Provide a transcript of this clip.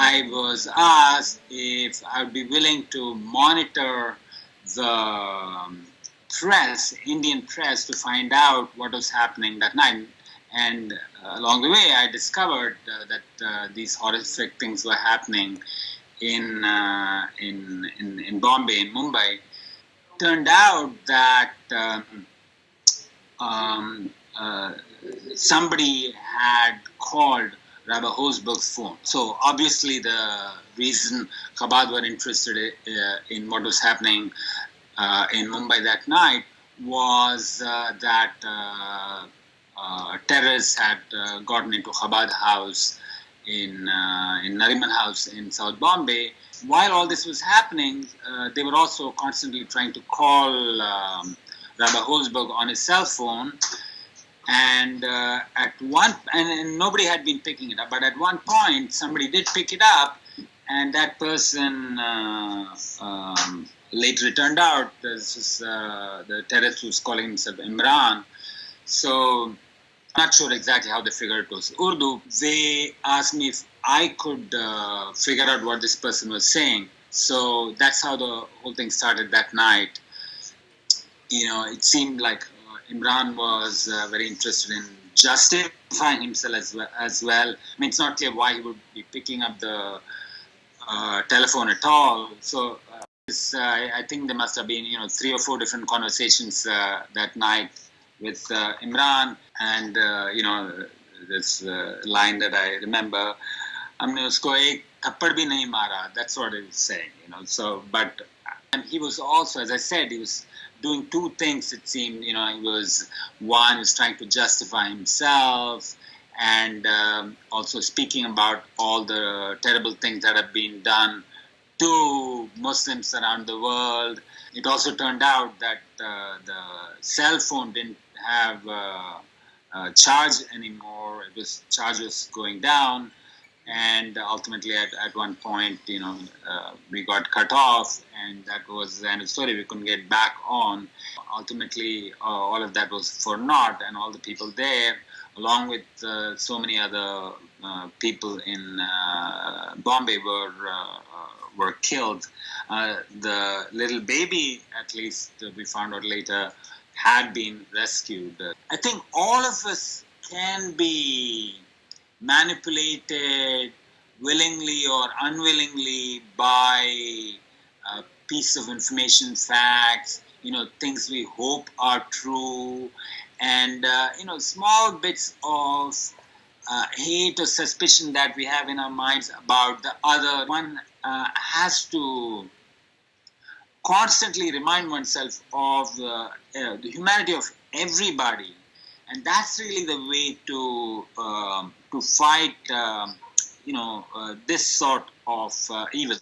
I was asked if I would be willing to monitor the Indian press, to find out what was happening that night. And along the way, I discovered that these horrific things were happening in Bombay, in Mumbai. Turned out that somebody had called Rabbi Hosberg's phone. So obviously the reason Chabad were interested in what was happening in Mumbai that night was that terrorists had gotten into Chabad house in Nariman House in South Bombay. While all this was happening, they were also constantly trying to call Rabbi Hosberg on his cell phone. And and nobody had been picking it up, but at one point somebody did pick it up, and that person later it turned out this was the terrorist who was calling himself Imran. So I'm not sure exactly how they figured it was Urdu. They asked me if I could figure out what this person was saying. So that's how the whole thing started that night. It seemed like Imran was very interested in justifying himself as well. I mean, it's not clear why he would be picking up the telephone at all. So I think there must have been 3 or 4 different conversations that night with Imran, and this line that I remember, "Humne usko ek thappad bhi nahi mara." That's what he was saying. So, but and he was also, as I said, he was doing 2 things, it seemed. He was trying to justify himself, and also speaking about all the terrible things that have been done to Muslims around the world. It also turned out that the cell phone didn't have charge anymore. Charge was going down, and ultimately at one point, we got cut off, and that was the end of the story. We couldn't get back on. Ultimately, all of that was for naught, and all the people there, along with so many other people in Bombay, were killed. The little baby, at least we found out later, had been rescued. I think all of us can be manipulated willingly or unwillingly by a piece of information, facts, things we hope are true, and small bits of hate or suspicion that we have in our minds about the other. One has to constantly remind oneself of the humanity of everybody, and that's really the way to fight this sort of evil.